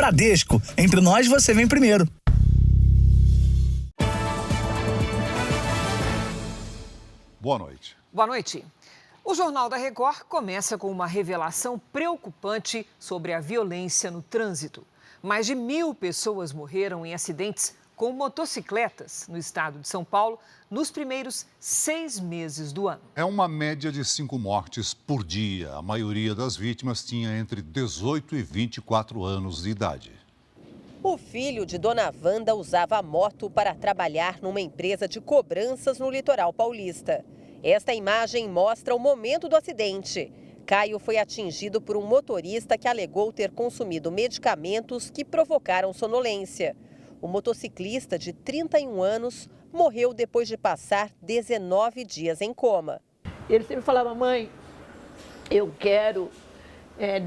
Bradesco, entre nós você vem primeiro. Boa noite. Boa noite. O Jornal da Record começa com uma revelação preocupante sobre a violência no trânsito. Mais de 1.000 pessoas morreram em acidentes com motocicletas no estado de São Paulo nos primeiros 6 meses do ano. É uma média de 5 mortes por dia. A maioria das vítimas tinha entre 18 e 24 anos de idade. O filho de Dona Wanda usava a moto para trabalhar numa empresa de cobranças no litoral paulista. Esta imagem mostra o momento do acidente. Caio foi atingido por um motorista que alegou ter consumido medicamentos que provocaram sonolência. O motociclista de 31 anos morreu depois de passar 19 dias em coma. Ele sempre falava: mãe, eu quero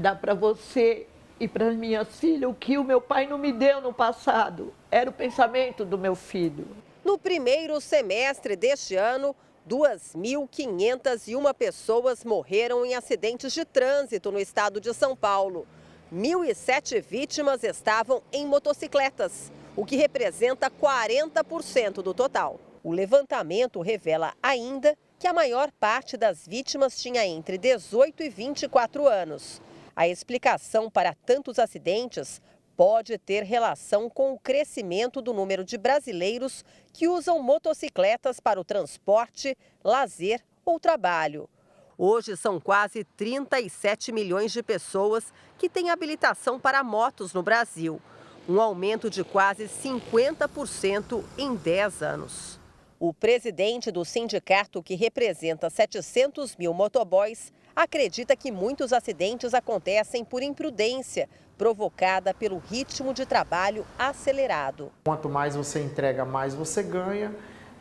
dar para você e para as minhas filhas o que o meu pai não me deu no passado. Era o pensamento do meu filho. No primeiro semestre deste ano, 2.501 pessoas morreram em acidentes de trânsito no estado de São Paulo. 1.007 vítimas estavam em motocicletas, o que representa 40% do total. O levantamento revela ainda que a maior parte das vítimas tinha entre 18 e 24 anos. A explicação para tantos acidentes pode ter relação com o crescimento do número de brasileiros que usam motocicletas para o transporte, lazer ou trabalho. Hoje são quase 37 milhões de pessoas que têm habilitação para motos no Brasil, um aumento de quase 50% em 10 anos. O presidente do sindicato, que representa 700 mil motoboys, acredita que muitos acidentes acontecem por imprudência, provocada pelo ritmo de trabalho acelerado. Quanto mais você entrega, mais você ganha,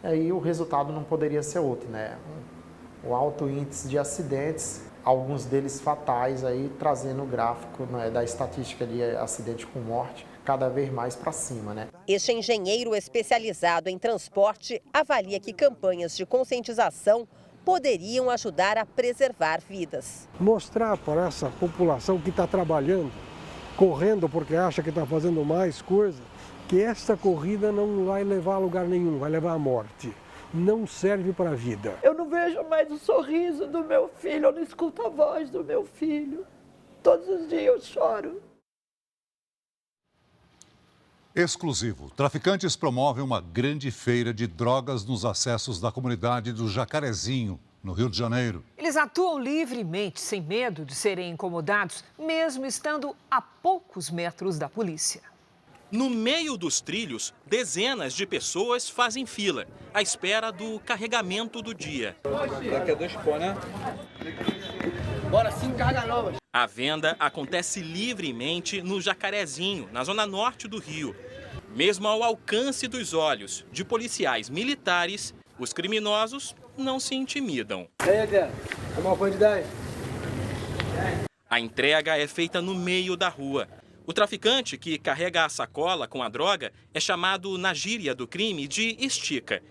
aí o resultado não poderia ser outro, né? O alto índice de acidentes, alguns deles fatais, aí trazendo o gráfico, né, da estatística de acidente com morte cada vez mais para cima, né? Este engenheiro especializado em transporte avalia que campanhas de conscientização poderiam ajudar a preservar vidas. Mostrar para essa população que está trabalhando, correndo porque acha que está fazendo mais coisa, que essa corrida não vai levar a lugar nenhum, vai levar à morte. Não serve para a vida. Eu não vejo mais o sorriso do meu filho, eu não escuto a voz do meu filho. Todos os dias eu choro. Exclusivo. Traficantes promovem uma grande feira de drogas nos acessos da comunidade do Jacarezinho, no Rio de Janeiro. Eles atuam livremente, sem medo de serem incomodados, mesmo estando a poucos metros da polícia. No meio dos trilhos, dezenas de pessoas fazem fila, à espera do carregamento do dia. Daqui a 2 pó, né? Bora, 5 carga novas. A venda acontece livremente no Jacarezinho, na zona norte do Rio. Mesmo ao alcance dos olhos de policiais militares, os criminosos não se intimidam. E aí, Adriano? Tomar uma quantidade? A entrega é feita no meio da rua. O traficante que carrega a sacola com a droga é chamado na gíria do crime de estica.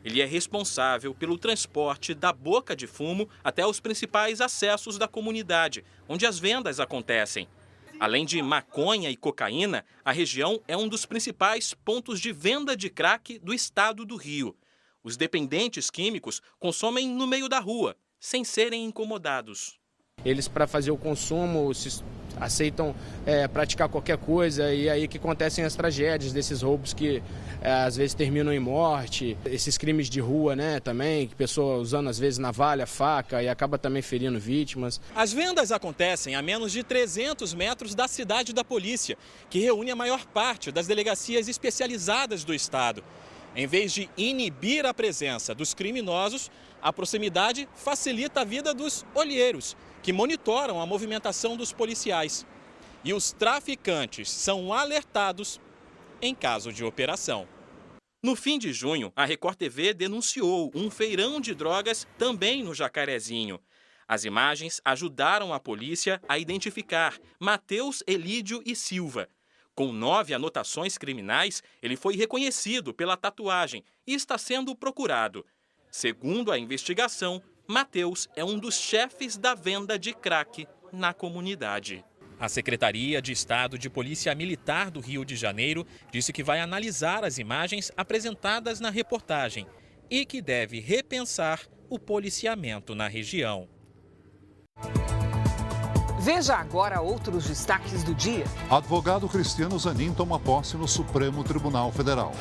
Ele é responsável pelo transporte da boca de fumo até os principais acessos da comunidade, onde as vendas acontecem. Além de maconha e cocaína, a região é um dos principais pontos de venda de crack do estado do Rio. Os dependentes químicos consomem no meio da rua, sem serem incomodados. Eles, para fazer o consumo, aceitam praticar qualquer coisa, e aí que acontecem as tragédias desses roubos que às vezes terminam em morte, esses crimes de rua, né, também, que pessoa usando às vezes navalha, faca e acaba também ferindo vítimas. As vendas acontecem a menos de 300 metros da cidade da polícia, que reúne a maior parte das delegacias especializadas do estado. Em vez de inibir a presença dos criminosos, a proximidade facilita a vida dos olheiros, que monitoram a movimentação dos policiais. E os traficantes são alertados em caso de operação. No fim de junho, a Record TV denunciou um feirão de drogas também no Jacarezinho. As imagens ajudaram a polícia a identificar Matheus Elídio e Silva. Com 9 anotações criminais, ele foi reconhecido pela tatuagem e está sendo procurado. Segundo a investigação, Matheus é um dos chefes da venda de crack na comunidade. A Secretaria de Estado de Polícia Militar do Rio de Janeiro disse que vai analisar as imagens apresentadas na reportagem e que deve repensar o policiamento na região. Veja agora outros destaques do dia. Advogado Cristiano Zanin toma posse no Supremo Tribunal Federal.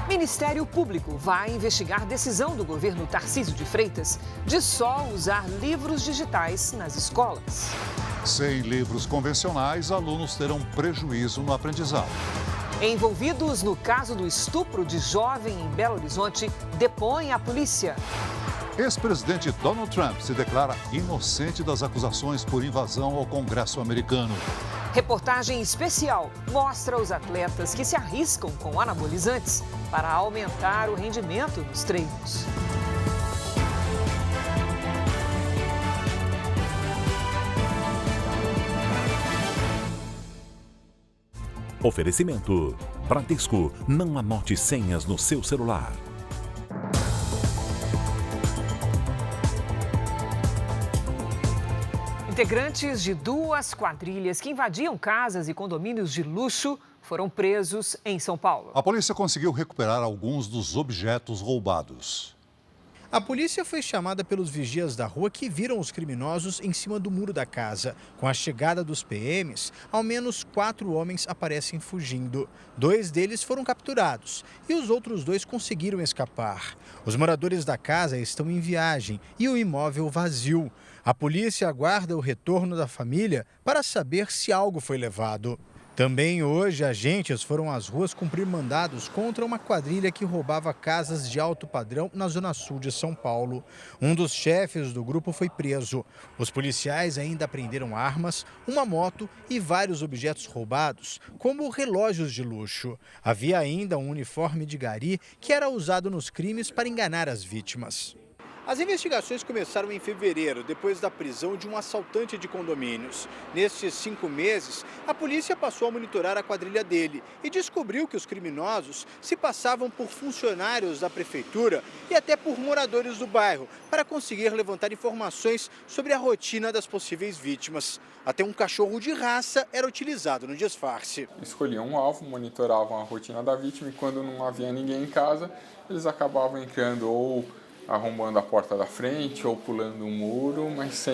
Ministério Público vai investigar decisão do governo Tarcísio de Freitas de só usar livros digitais nas escolas. Sem livros convencionais, alunos terão prejuízo no aprendizado. Envolvidos no caso do estupro de jovem em Belo Horizonte, depõe a polícia. Ex-presidente Donald Trump se declara inocente das acusações por invasão ao Congresso americano. Reportagem especial mostra os atletas que se arriscam com anabolizantes para aumentar o rendimento nos treinos. Oferecimento. Bradesco, não anote senhas no seu celular. Integrantes de duas quadrilhas que invadiam casas e condomínios de luxo foram presos em São Paulo. A polícia conseguiu recuperar alguns dos objetos roubados. A polícia foi chamada pelos vigias da rua que viram os criminosos em cima do muro da casa. Com a chegada dos PMs, ao menos 4 homens aparecem fugindo. 2 deles foram capturados e os outros 2 conseguiram escapar. Os moradores da casa estão em viagem e o imóvel vazio. A polícia aguarda o retorno da família para saber se algo foi levado. Também hoje, agentes foram às ruas cumprir mandados contra uma quadrilha que roubava casas de alto padrão na zona sul de São Paulo. Um dos chefes do grupo foi preso. Os policiais ainda apreenderam armas, uma moto e vários objetos roubados, como relógios de luxo. Havia ainda um uniforme de gari que era usado nos crimes para enganar as vítimas. As investigações começaram em fevereiro, depois da prisão de um assaltante de condomínios. Nestes 5 meses, a polícia passou a monitorar a quadrilha dele e descobriu que os criminosos se passavam por funcionários da prefeitura e até por moradores do bairro, para conseguir levantar informações sobre a rotina das possíveis vítimas. Até um cachorro de raça era utilizado no disfarce. Escolhiam um alvo, monitoravam a rotina da vítima e quando não havia ninguém em casa, eles acabavam entrando ou arrombando a porta da frente ou pulando um muro, mas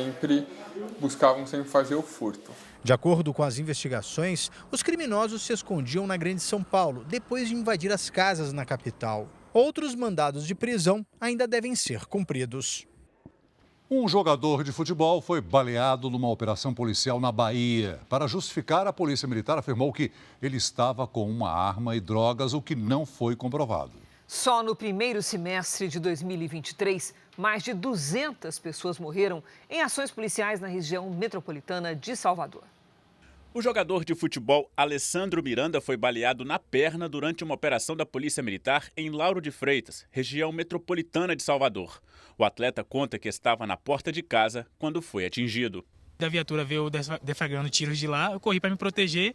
buscavam sempre fazer o furto. De acordo com as investigações, os criminosos se escondiam na Grande São Paulo, depois de invadir as casas na capital. Outros mandados de prisão ainda devem ser cumpridos. Um jogador de futebol foi baleado numa operação policial na Bahia. Para justificar, a polícia militar afirmou que ele estava com uma arma e drogas, o que não foi comprovado. Só no primeiro semestre de 2023, mais de 200 pessoas morreram em ações policiais na região metropolitana de Salvador. O jogador de futebol Alessandro Miranda foi baleado na perna durante uma operação da Polícia Militar em Lauro de Freitas, região metropolitana de Salvador. O atleta conta que estava na porta de casa quando foi atingido. A viatura veio deflagrando tiros de lá, eu corri para me proteger,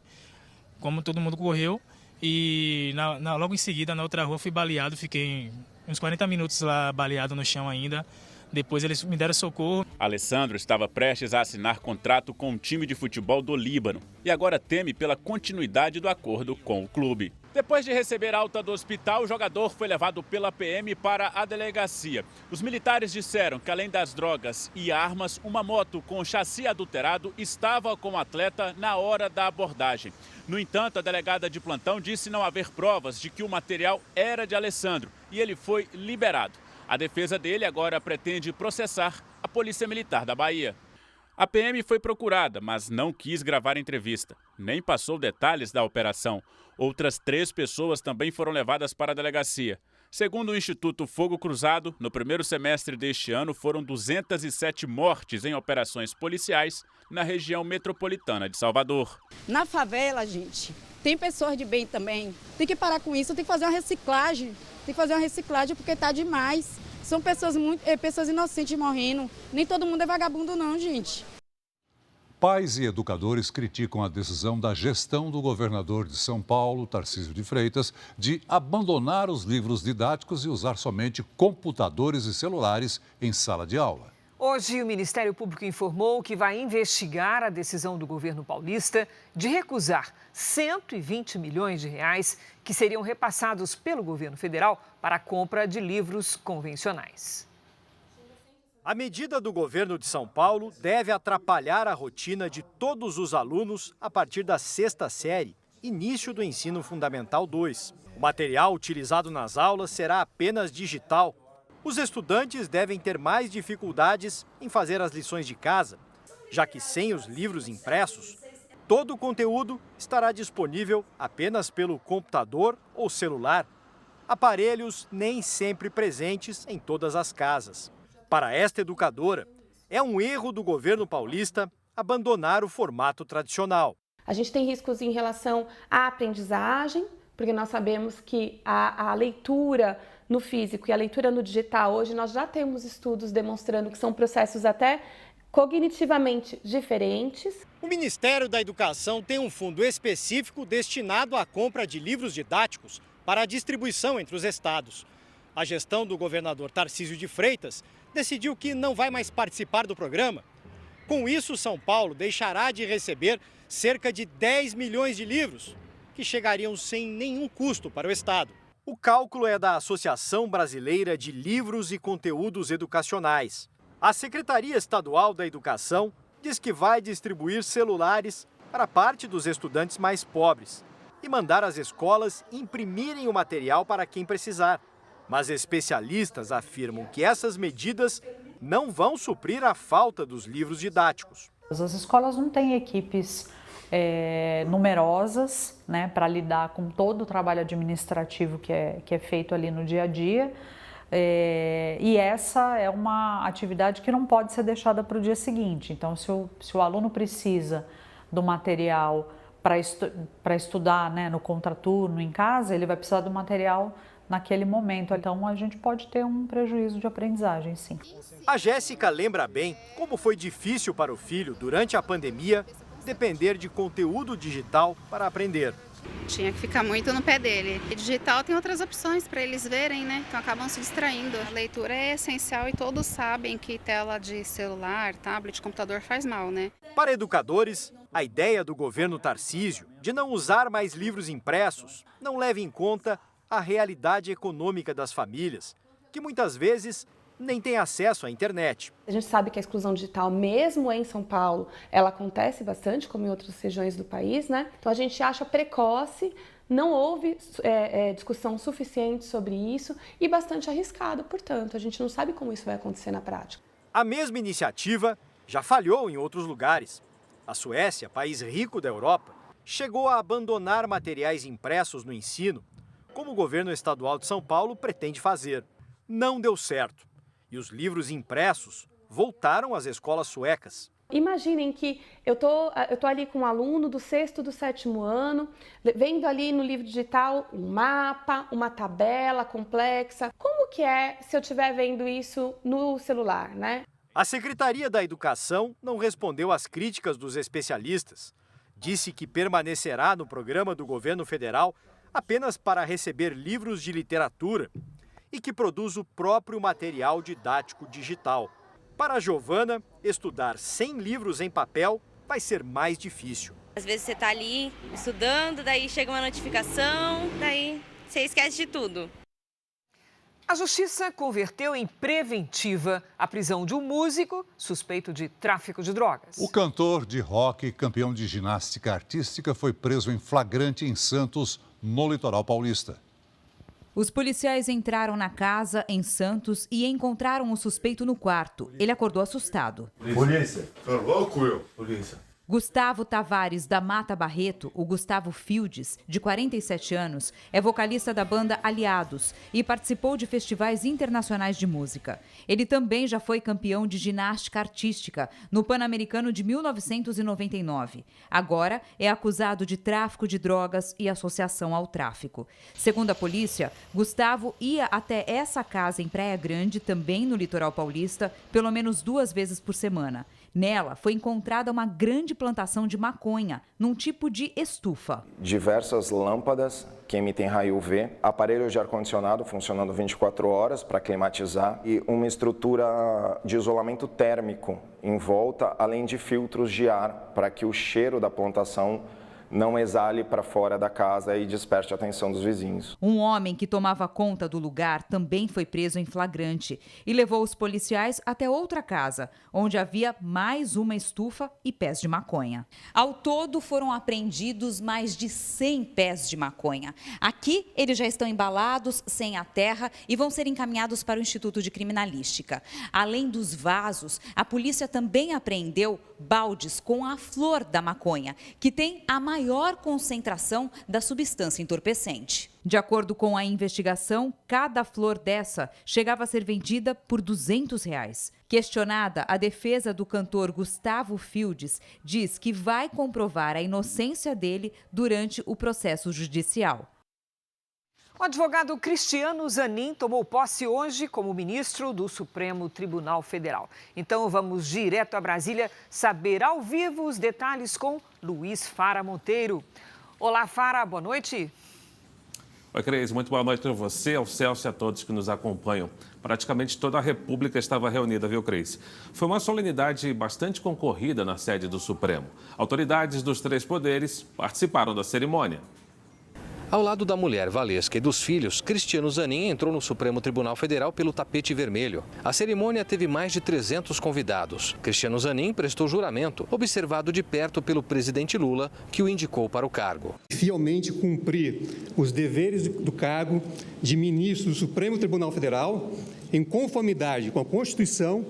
como todo mundo correu. E logo em seguida, na outra rua, fui baleado, fiquei uns 40 minutos lá baleado no chão ainda. Depois eles me deram socorro. Alessandro estava prestes a assinar contrato com um time de futebol do Líbano e agora teme pela continuidade do acordo com o clube. Depois de receber alta do hospital, o jogador foi levado pela PM para a delegacia. Os militares disseram que, além das drogas e armas, uma moto com chassi adulterado estava com o atleta na hora da abordagem. No entanto, a delegada de plantão disse não haver provas de que o material era de Alessandro e ele foi liberado. A defesa dele agora pretende processar a Polícia Militar da Bahia. A PM foi procurada, mas não quis gravar entrevista, nem passou detalhes da operação. Outras 3 pessoas também foram levadas para a delegacia. Segundo o Instituto Fogo Cruzado, no primeiro semestre deste ano foram 207 mortes em operações policiais na região metropolitana de Salvador. Na favela, gente, tem pessoas de bem também. Tem que parar com isso, tem que fazer uma reciclagem. Tem que fazer uma reciclagem porque tá demais. São pessoas inocentes morrendo. Nem todo mundo é vagabundo não, gente. Pais e educadores criticam a decisão da gestão do governador de São Paulo, Tarcísio de Freitas, de abandonar os livros didáticos e usar somente computadores e celulares em sala de aula. Hoje, o Ministério Público informou que vai investigar a decisão do governo paulista de recusar 120 milhões de reais que seriam repassados pelo governo federal para a compra de livros convencionais. A medida do governo de São Paulo deve atrapalhar a rotina de todos os alunos a partir da 6ª série, início do ensino fundamental 2. O material utilizado nas aulas será apenas digital. Os estudantes devem ter mais dificuldades em fazer as lições de casa, já que sem os livros impressos, todo o conteúdo estará disponível apenas pelo computador ou celular, aparelhos nem sempre presentes em todas as casas. Para esta educadora, é um erro do governo paulista abandonar o formato tradicional. A gente tem riscos em relação à aprendizagem, porque nós sabemos que a leitura no físico e a leitura no digital, hoje nós já temos estudos demonstrando que são processos até cognitivamente diferentes. O Ministério da Educação tem um fundo específico destinado à compra de livros didáticos para a distribuição entre os estados. A gestão do governador Tarcísio de Freitas decidiu que não vai mais participar do programa. Com isso, São Paulo deixará de receber cerca de 10 milhões de livros, que chegariam sem nenhum custo para o estado. O cálculo é da Associação Brasileira de Livros e Conteúdos Educacionais. A Secretaria Estadual da Educação diz que vai distribuir celulares para parte dos estudantes mais pobres e mandar as escolas imprimirem o material para quem precisar. Mas especialistas afirmam que essas medidas não vão suprir a falta dos livros didáticos. As escolas não têm equipes numerosas, né, para lidar com todo o trabalho administrativo que é feito ali no dia a dia. E essa é uma atividade que não pode ser deixada para o dia seguinte. Então, se o aluno precisa do material para estudar, né, no contraturno em casa, ele vai precisar do material naquele momento. Então, a gente pode ter um prejuízo de aprendizagem, sim. A Jéssica lembra bem como foi difícil para o filho, durante a pandemia, depender de conteúdo digital para aprender. Tinha que ficar muito no pé dele. E digital tem outras opções para eles verem, né? Então acabam se distraindo. A leitura é essencial e todos sabem que tela de celular, tablet, computador faz mal, né? Para educadores, a ideia do governo Tarcísio de não usar mais livros impressos não leva em conta a realidade econômica das famílias, que muitas vezes nem têm acesso à internet. A gente sabe que a exclusão digital, mesmo em São Paulo, ela acontece bastante, como em outras regiões do país, né? Então a gente acha precoce, não houve discussão suficiente sobre isso e bastante arriscado, portanto, a gente não sabe como isso vai acontecer na prática. A mesma iniciativa já falhou em outros lugares. A Suécia, país rico da Europa, chegou a abandonar materiais impressos no ensino, como o governo estadual de São Paulo pretende fazer. Não deu certo. E os livros impressos voltaram às escolas suecas. Imaginem que eu tô ali com um aluno do 6º, do 7º ano, vendo ali no livro digital um mapa, uma tabela complexa. Como que é se eu estiver vendo isso no celular, né? A Secretaria da Educação não respondeu às críticas dos especialistas. Disse que permanecerá no programa do governo federal apenas para receber livros de literatura e que produz o próprio material didático digital. Para a Giovana, estudar sem livros em papel vai ser mais difícil. Às vezes você está ali estudando, daí chega uma notificação, daí você esquece de tudo. A Justiça converteu em preventiva a prisão de um músico suspeito de tráfico de drogas. O cantor de rock, campeão de ginástica artística, foi preso em flagrante em Santos, no litoral paulista. Os policiais entraram na casa em Santos e encontraram o suspeito no quarto. Ele acordou assustado. Polícia. Tá louco eu? Polícia. Gustavo Tavares da Mata Barreto, o Gustavo Fields, de 47 anos, é vocalista da banda Aliados e participou de festivais internacionais de música. Ele também já foi campeão de ginástica artística no Pan-Americano de 1999. Agora é acusado de tráfico de drogas e associação ao tráfico. Segundo a polícia, Gustavo ia até essa casa em Praia Grande, também no litoral paulista, pelo menos 2 vezes por semana. Nela foi encontrada uma grande plantação de maconha, num tipo de estufa. Diversas lâmpadas que emitem raio UV, aparelho de ar-condicionado funcionando 24 horas para climatizar e uma estrutura de isolamento térmico em volta, além de filtros de ar para que o cheiro da plantação não exale para fora da casa e desperte a atenção dos vizinhos. Um homem que tomava conta do lugar também foi preso em flagrante e levou os policiais até outra casa, onde havia mais uma estufa e pés de maconha. Ao todo, foram apreendidos mais de 100 pés de maconha. Aqui, eles já estão embalados, sem a terra, e vão ser encaminhados para o Instituto de Criminalística. Além dos vasos, a polícia também apreendeu baldes com a flor da maconha, que tem a maior concentração da substância entorpecente. De acordo com a investigação, cada flor dessa chegava a ser vendida por R$200. Questionada, a defesa do cantor Gustavo Fields diz que vai comprovar a inocência dele durante o processo judicial. O advogado Cristiano Zanin tomou posse hoje como ministro do Supremo Tribunal Federal. Então vamos direto a Brasília saber ao vivo os detalhes com Luiz Fara Monteiro. Olá, Fara, boa noite. Oi, Cris, muito boa noite a você, ao Celso e a todos que nos acompanham. Praticamente toda a República estava reunida, viu, Cris? Foi uma solenidade bastante concorrida na sede do Supremo. Autoridades dos 3 poderes participaram da cerimônia. Ao lado da mulher Valesca e dos filhos, Cristiano Zanin entrou no Supremo Tribunal Federal pelo tapete vermelho. A cerimônia teve mais de 300 convidados. Cristiano Zanin prestou juramento, observado de perto pelo presidente Lula, que o indicou para o cargo. Fielmente cumprir os deveres do cargo de ministro do Supremo Tribunal Federal em conformidade com a Constituição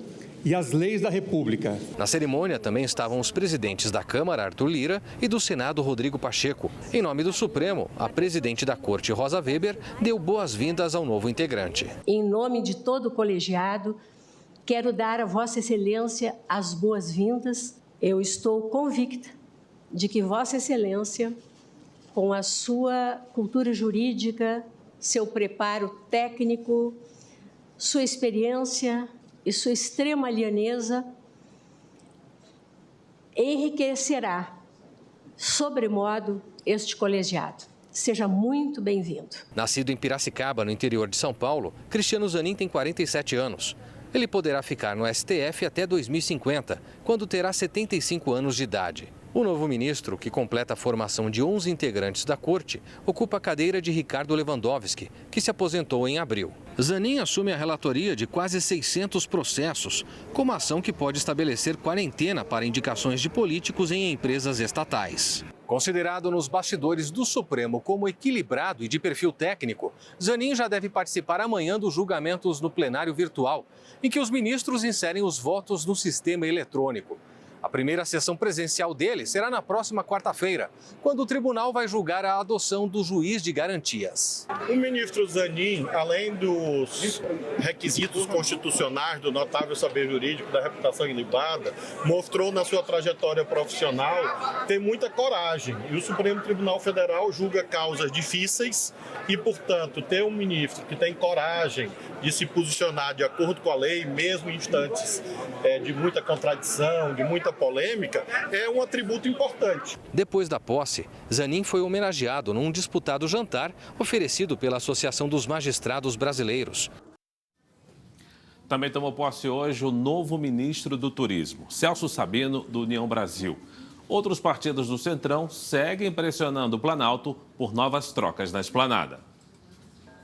e as leis da República. Na cerimônia também estavam os presidentes da Câmara, Arthur Lira, e do Senado, Rodrigo Pacheco. Em nome do Supremo, a presidente da Corte, Rosa Weber, deu boas-vindas ao novo integrante. Em nome de todo o colegiado, quero dar a Vossa Excelência as boas-vindas. Eu estou convicta de que Vossa Excelência, com a sua cultura jurídica, seu preparo técnico, sua experiência e sua extrema alianeza, enriquecerá, sobremodo, este colegiado. Seja muito bem-vindo. Nascido em Piracicaba, no interior de São Paulo, Cristiano Zanin tem 47 anos. Ele poderá ficar no STF até 2050, quando terá 75 anos de idade. O novo ministro, que completa a formação de 11 integrantes da corte, ocupa a cadeira de Ricardo Lewandowski, que se aposentou em abril. Zanin assume a relatoria de quase 600 processos, como ação que pode estabelecer quarentena para indicações de políticos em empresas estatais. Considerado nos bastidores do Supremo como equilibrado e de perfil técnico, Zanin já deve participar amanhã dos julgamentos no plenário virtual, em que os ministros inserem os votos no sistema eletrônico. A primeira sessão presencial dele será na próxima quarta-feira, quando o tribunal vai julgar a adoção do juiz de garantias. O ministro Zanin, além dos requisitos constitucionais do notável saber jurídico, da reputação ilibada, mostrou na sua trajetória profissional ter muita coragem. E o Supremo Tribunal Federal julga causas difíceis e, portanto, ter um ministro que tem coragem de se posicionar de acordo com a lei, mesmo em instantes de muita contradição, de muita polêmica, é um atributo importante. Depois da posse, Zanin foi homenageado num disputado jantar oferecido pela Associação dos Magistrados Brasileiros. Também tomou posse hoje o novo ministro do Turismo, Celso Sabino, do União Brasil. Outros partidos do Centrão seguem pressionando o Planalto por novas trocas na esplanada.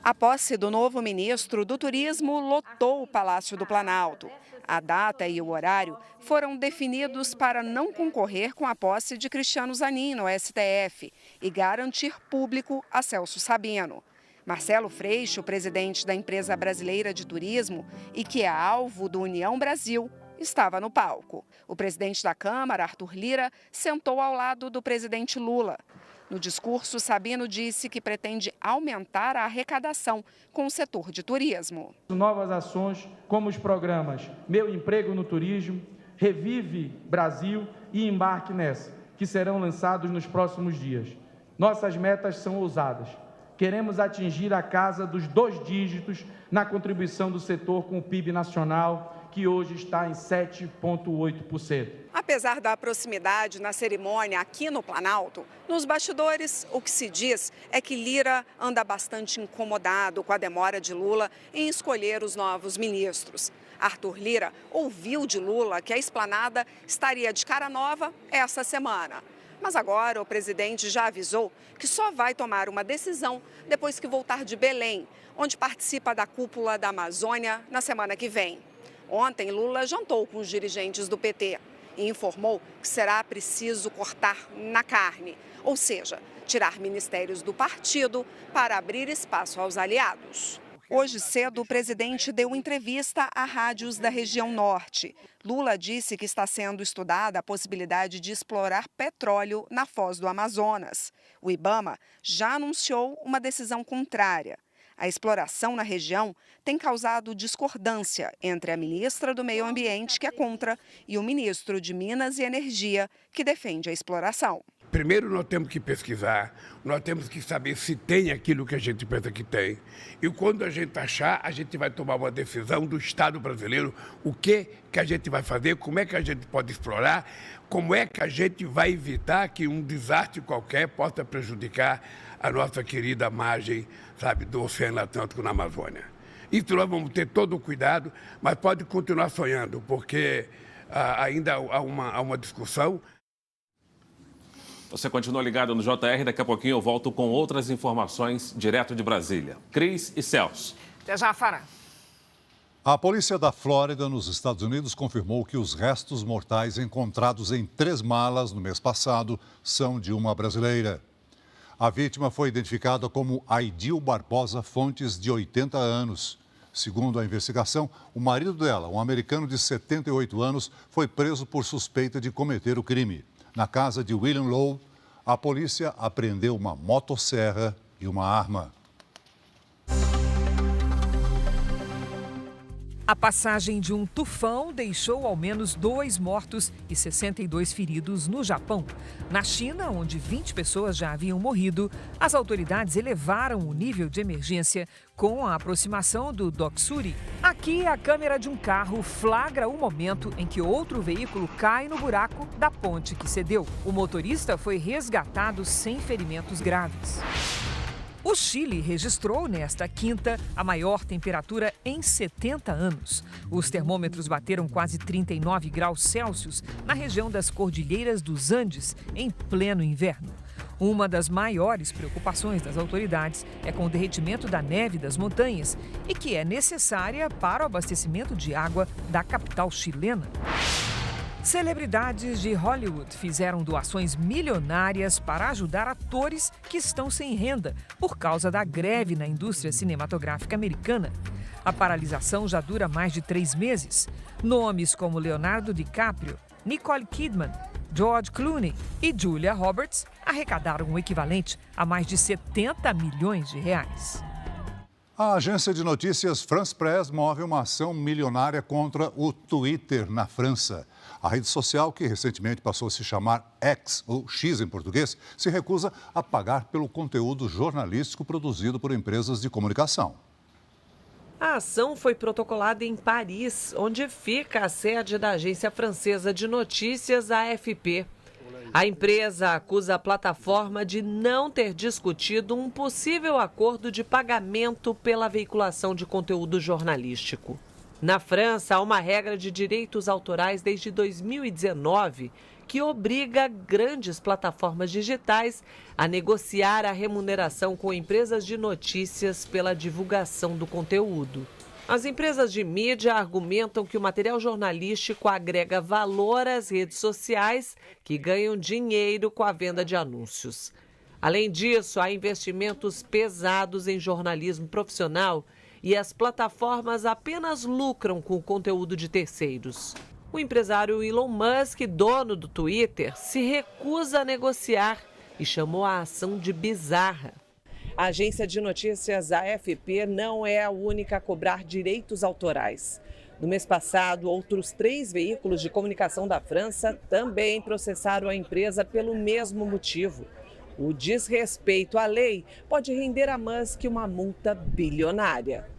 A posse do novo ministro do Turismo lotou o Palácio do Planalto. A data e o horário foram definidos para não concorrer com a posse de Cristiano Zanin no STF e garantir público a Celso Sabino. Marcelo Freixo, presidente da empresa brasileira de turismo e que é alvo do União Brasil, estava no palco. O presidente da Câmara, Arthur Lira, sentou ao lado do presidente Lula. No discurso, Sabino disse que pretende aumentar a arrecadação com o setor de turismo. Novas ações, como os programas Meu Emprego no Turismo, Revive Brasil e Embarque Nessa, que serão lançados nos próximos dias. Nossas metas são ousadas. Queremos atingir a casa dos 2 dígitos na contribuição do setor com o PIB nacional, que hoje está em 7,8%. Apesar da proximidade na cerimônia aqui no Planalto, nos bastidores o que se diz é que Lira anda bastante incomodado com a demora de Lula em escolher os novos ministros. Arthur Lira ouviu de Lula que a esplanada estaria de cara nova essa semana. Mas agora o presidente já avisou que só vai tomar uma decisão depois que voltar de Belém, onde participa da cúpula da Amazônia na semana que vem. Ontem, Lula jantou com os dirigentes do PT e informou que será preciso cortar na carne, ou seja, tirar ministérios do partido para abrir espaço aos aliados. Hoje cedo, o presidente deu entrevista a rádios da região norte. Lula disse que está sendo estudada a possibilidade de explorar petróleo na foz do Amazonas. O Ibama já anunciou uma decisão contrária. A exploração na região tem causado discordância entre a ministra do Meio Ambiente, que é contra, e o ministro de Minas e Energia, que defende a exploração. Primeiro nós temos que pesquisar, nós temos que saber se tem aquilo que a gente pensa que tem. E quando a gente achar, a gente vai tomar uma decisão do Estado brasileiro, o que a gente vai fazer, como é que a gente pode explorar, como é que a gente vai evitar que um desastre qualquer possa prejudicar a nossa querida margem, sabe, do Oceano Atlântico na Amazônia. Isso nós vamos ter todo o cuidado, mas pode continuar sonhando, porque ainda há uma discussão. Você continua ligado no JR, daqui a pouquinho eu volto com outras informações direto de Brasília. Cris e Celso. Até já, Fará. A polícia da Flórida, nos Estados Unidos, confirmou que os restos mortais encontrados em 3 malas no mês passado são de uma brasileira. A vítima foi identificada como Aidil Barbosa Fontes, de 80 anos. Segundo a investigação, o marido dela, um americano de 78 anos, foi preso por suspeita de cometer o crime. Na casa de William Lowe, a polícia apreendeu uma motosserra e uma arma. A passagem de um tufão deixou ao menos 2 mortos e 62 feridos no Japão. Na China, onde 20 pessoas já haviam morrido, as autoridades elevaram o nível de emergência com a aproximação do Doksuri. Aqui, a câmera de um carro flagra o momento em que outro veículo cai no buraco da ponte que cedeu. O motorista foi resgatado sem ferimentos graves. O Chile registrou nesta quinta a maior temperatura em 70 anos. Os termômetros bateram quase 39 graus Celsius na região das Cordilheiras dos Andes, em pleno inverno. Uma das maiores preocupações das autoridades é com o derretimento da neve das montanhas e que é necessária para o abastecimento de água da capital chilena. Celebridades de Hollywood fizeram doações milionárias para ajudar atores que estão sem renda por causa da greve na indústria cinematográfica americana. A paralisação já dura mais de 3 meses. Nomes como Leonardo DiCaprio, Nicole Kidman, George Clooney e Julia Roberts arrecadaram o equivalente a mais de 70 milhões de reais. A agência de notícias France Presse move uma ação milionária contra o Twitter na França. A rede social, que recentemente passou a se chamar X, ou X em português, se recusa a pagar pelo conteúdo jornalístico produzido por empresas de comunicação. A ação foi protocolada em Paris, onde fica a sede da agência francesa de notícias AFP. A empresa acusa a plataforma de não ter discutido um possível acordo de pagamento pela veiculação de conteúdo jornalístico. Na França, há uma regra de direitos autorais desde 2019 que obriga grandes plataformas digitais a negociar a remuneração com empresas de notícias pela divulgação do conteúdo. As empresas de mídia argumentam que o material jornalístico agrega valor às redes sociais, que ganham dinheiro com a venda de anúncios. Além disso, há investimentos pesados em jornalismo profissional e as plataformas apenas lucram com o conteúdo de terceiros. O empresário Elon Musk, dono do Twitter, se recusa a negociar e chamou a ação de bizarra. A agência de notícias AFP não é a única a cobrar direitos autorais. No mês passado, outros 3 veículos de comunicação da França também processaram a empresa pelo mesmo motivo. O desrespeito à lei pode render a Musk uma multa bilionária.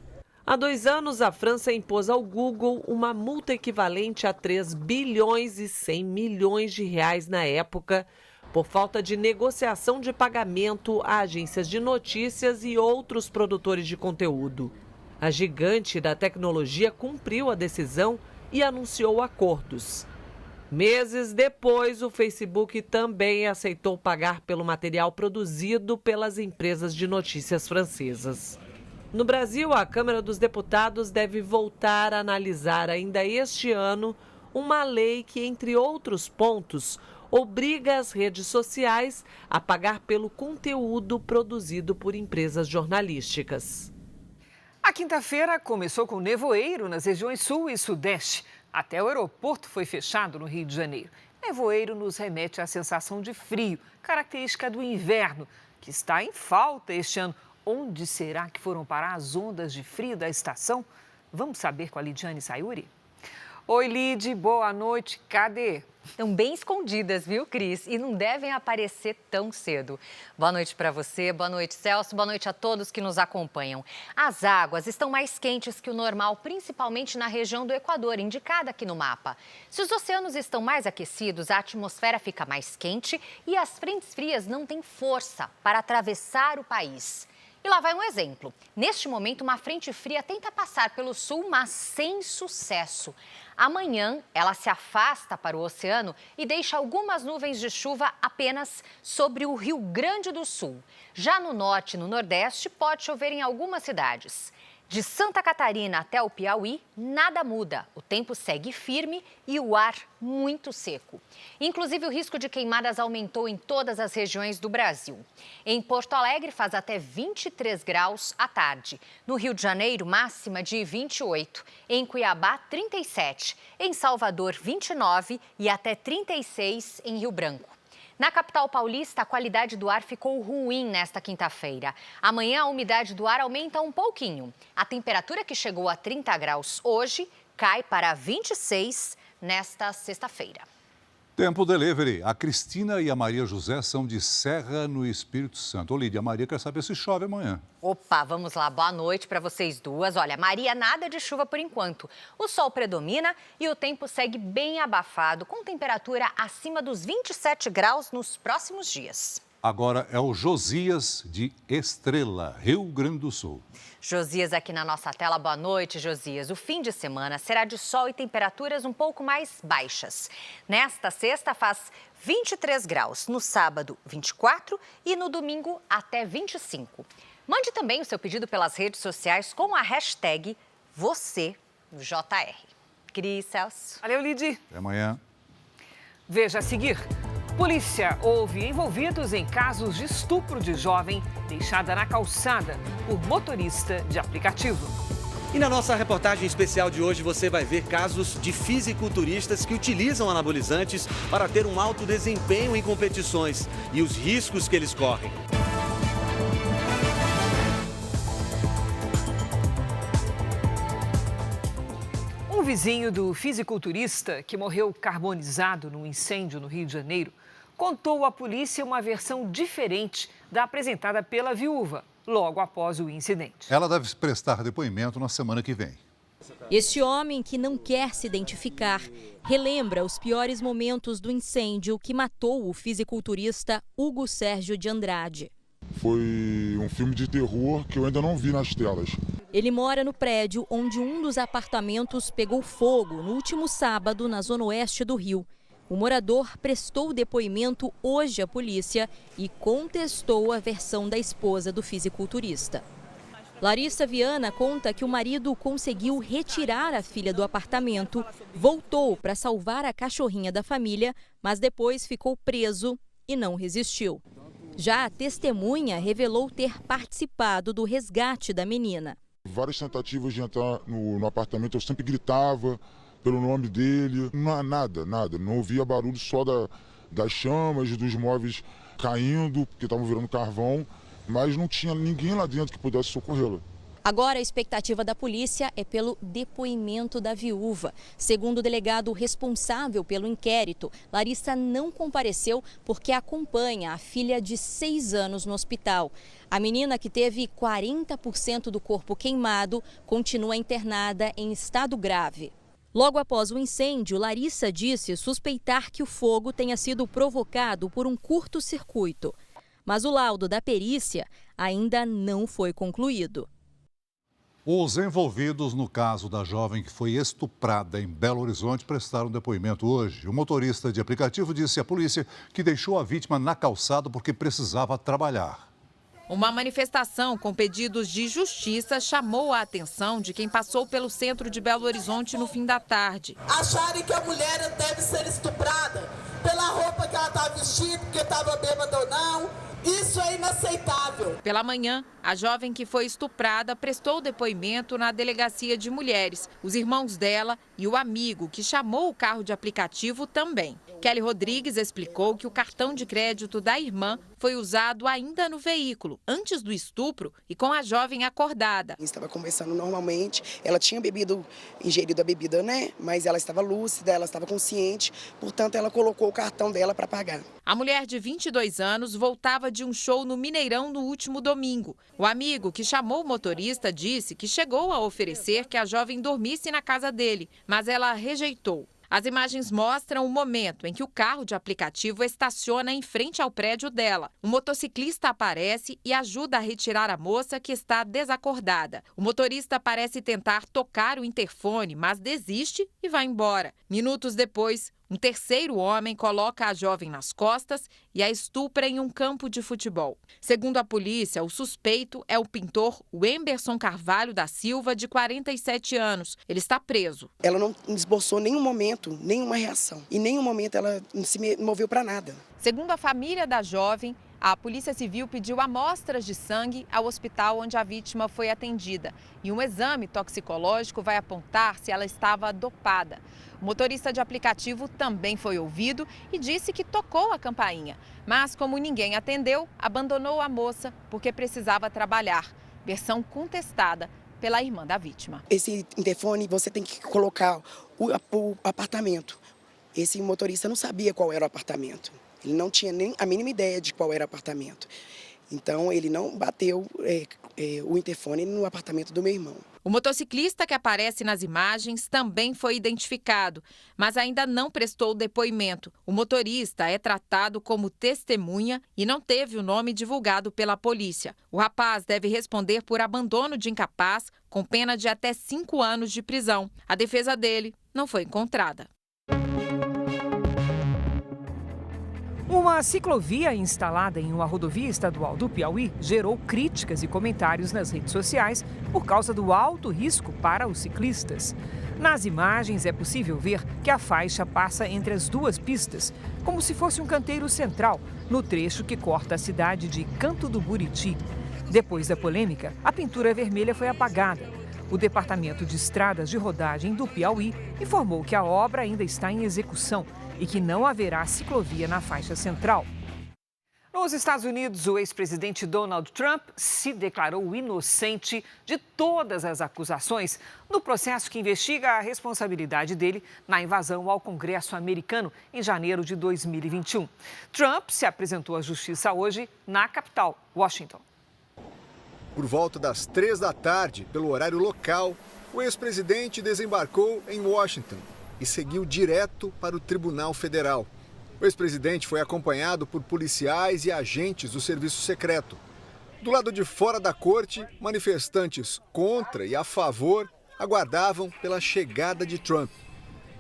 Há 2 anos, a França impôs ao Google uma multa equivalente a 3 bilhões e 100 milhões de reais na época, por falta de negociação de pagamento a agências de notícias e outros produtores de conteúdo. A gigante da tecnologia cumpriu a decisão e anunciou acordos. Meses depois, o Facebook também aceitou pagar pelo material produzido pelas empresas de notícias francesas. No Brasil, a Câmara dos Deputados deve voltar a analisar ainda este ano uma lei que, entre outros pontos, obriga as redes sociais a pagar pelo conteúdo produzido por empresas jornalísticas. A quinta-feira começou com nevoeiro nas regiões sul e sudeste. Até o aeroporto foi fechado no Rio de Janeiro. Nevoeiro nos remete à sensação de frio, característica do inverno, que está em falta este ano. Onde será que foram parar as ondas de frio da estação? Vamos saber com a Lidiane Sayuri? Oi, Lid, boa noite. Cadê? Estão bem escondidas, viu, Cris? E não devem aparecer tão cedo. Boa noite para você, boa noite, Celso, boa noite a todos que nos acompanham. As águas estão mais quentes que o normal, principalmente na região do Equador, indicada aqui no mapa. Se os oceanos estão mais aquecidos, a atmosfera fica mais quente e as frentes frias não têm força para atravessar o país. E lá vai um exemplo. Neste momento, uma frente fria tenta passar pelo sul, mas sem sucesso. Amanhã, ela se afasta para o oceano e deixa algumas nuvens de chuva apenas sobre o Rio Grande do Sul. Já no norte e no nordeste, pode chover em algumas cidades. De Santa Catarina até o Piauí, nada muda. O tempo segue firme e o ar muito seco. Inclusive, o risco de queimadas aumentou em todas as regiões do Brasil. Em Porto Alegre, faz até 23 graus à tarde. No Rio de Janeiro, máxima de 28. Em Cuiabá, 37. Em Salvador, 29 e até 36 em Rio Branco. Na capital paulista, a qualidade do ar ficou ruim nesta quinta-feira. Amanhã, a umidade do ar aumenta um pouquinho. A temperatura que chegou a 30 graus hoje cai para 26 nesta sexta-feira. Tempo delivery. A Cristina e a Maria José são de Serra, no Espírito Santo. Ô, Lídia, a Maria quer saber se chove amanhã. Opa, vamos lá. Boa noite para vocês duas. Olha, Maria, nada de chuva por enquanto. O sol predomina e o tempo segue bem abafado, com temperatura acima dos 27 graus nos próximos dias. Agora é o Josias de Estrela, Rio Grande do Sul. Josias aqui na nossa tela. Boa noite, Josias. O fim de semana será de sol e temperaturas um pouco mais baixas. Nesta sexta faz 23 graus, no sábado 24 e no domingo até 25. Mande também o seu pedido pelas redes sociais com a hashtag #VocêJR. Cris, Celso. Valeu, Lidi. Até amanhã. Veja a seguir. Polícia ouve envolvidos em casos de estupro de jovem deixada na calçada por motorista de aplicativo. E na nossa reportagem especial de hoje você vai ver casos de fisiculturistas que utilizam anabolizantes para ter um alto desempenho em competições e os riscos que eles correm. Um vizinho do fisiculturista que morreu carbonizado num incêndio no Rio de Janeiro contou à polícia uma versão diferente da apresentada pela viúva, logo após o incidente. Ela deve prestar depoimento na semana que vem. Este homem, que não quer se identificar, relembra os piores momentos do incêndio que matou o fisiculturista Hugo Sérgio de Andrade. Foi um filme de terror que eu ainda não vi nas telas. Ele mora no prédio onde um dos apartamentos pegou fogo no último sábado, na zona oeste do Rio. O morador prestou depoimento hoje à polícia e contestou a versão da esposa do fisiculturista. Larissa Viana conta que o marido conseguiu retirar a filha do apartamento, voltou para salvar a cachorrinha da família, mas depois ficou preso e não resistiu. Já a testemunha revelou ter participado do resgate da menina. Várias tentativas de entrar no apartamento, eu sempre gritava pelo nome dele, nada. Não ouvia barulho só das chamas, dos móveis caindo, porque estavam virando carvão, mas não tinha ninguém lá dentro que pudesse socorrê-la. Agora, a expectativa da polícia é pelo depoimento da viúva. Segundo o delegado responsável pelo inquérito, Larissa não compareceu porque acompanha a filha de 6 anos no hospital. A menina, que teve 40% do corpo queimado, continua internada em estado grave. Logo após o incêndio, Larissa disse suspeitar que o fogo tenha sido provocado por um curto-circuito. Mas o laudo da perícia ainda não foi concluído. Os envolvidos no caso da jovem que foi estuprada em Belo Horizonte prestaram depoimento hoje. O motorista de aplicativo disse à polícia que deixou a vítima na calçada porque precisava trabalhar. Uma manifestação com pedidos de justiça chamou a atenção de quem passou pelo centro de Belo Horizonte no fim da tarde. Acharem que a mulher deve ser estuprada pela roupa que ela estava vestida, porque estava bêbada ou não. Isso é inaceitável. Pela manhã, a jovem que foi estuprada prestou depoimento na delegacia de mulheres. Os irmãos dela e o amigo que chamou o carro de aplicativo também. Kelly Rodrigues explicou que o cartão de crédito da irmã foi usado ainda no veículo, antes do estupro e com a jovem acordada. Estava conversando normalmente, ela tinha ingerido a bebida, né? Mas ela estava lúcida, ela estava consciente, portanto ela colocou o cartão dela para pagar. A mulher de 22 anos voltava de um show no Mineirão no último domingo. O amigo que chamou o motorista disse que chegou a oferecer que a jovem dormisse na casa dele, mas ela rejeitou. As imagens mostram o momento em que o carro de aplicativo estaciona em frente ao prédio dela. O motociclista aparece e ajuda a retirar a moça que está desacordada. O motorista parece tentar tocar o interfone, mas desiste e vai embora. Minutos depois, um terceiro homem coloca a jovem nas costas e a estupra em um campo de futebol. Segundo a polícia, o suspeito é o pintor Wemberson Carvalho da Silva, de 47 anos. Ele está preso. Ela não esboçou nenhum momento, nenhuma reação. Em nenhum momento ela não se moveu para nada. Segundo a família da jovem, a Polícia Civil pediu amostras de sangue ao hospital onde a vítima foi atendida. E um exame toxicológico vai apontar se ela estava dopada. O motorista de aplicativo também foi ouvido e disse que tocou a campainha. Mas, como ninguém atendeu, abandonou a moça porque precisava trabalhar. Versão contestada pela irmã da vítima. Esse interfone você tem que colocar o apartamento. Esse motorista não sabia qual era o apartamento. Ele não tinha nem a mínima ideia de qual era o apartamento. Então, ele não bateu o interfone no apartamento do meu irmão. O motociclista que aparece nas imagens também foi identificado, mas ainda não prestou depoimento. O motorista é tratado como testemunha e não teve o nome divulgado pela polícia. O rapaz deve responder por abandono de incapaz, com pena de até 5 anos de prisão. A defesa dele não foi encontrada. Uma ciclovia instalada em uma rodovia estadual do Piauí gerou críticas e comentários nas redes sociais por causa do alto risco para os ciclistas. Nas imagens é possível ver que a faixa passa entre as duas pistas, como se fosse um canteiro central, no trecho que corta a cidade de Canto do Buriti. Depois da polêmica, a pintura vermelha foi apagada. O Departamento de Estradas de Rodagem do Piauí informou que a obra ainda está em execução e que não haverá ciclovia na faixa central. Nos Estados Unidos, o ex-presidente Donald Trump se declarou inocente de todas as acusações no processo que investiga a responsabilidade dele na invasão ao Congresso americano em janeiro de 2021. Trump se apresentou à justiça hoje na capital, Washington. Por volta das 3 da tarde, pelo horário local, o ex-presidente desembarcou em Washington e seguiu direto para o Tribunal Federal. O ex-presidente foi acompanhado por policiais e agentes do Serviço Secreto. Do lado de fora da corte, manifestantes contra e a favor aguardavam pela chegada de Trump.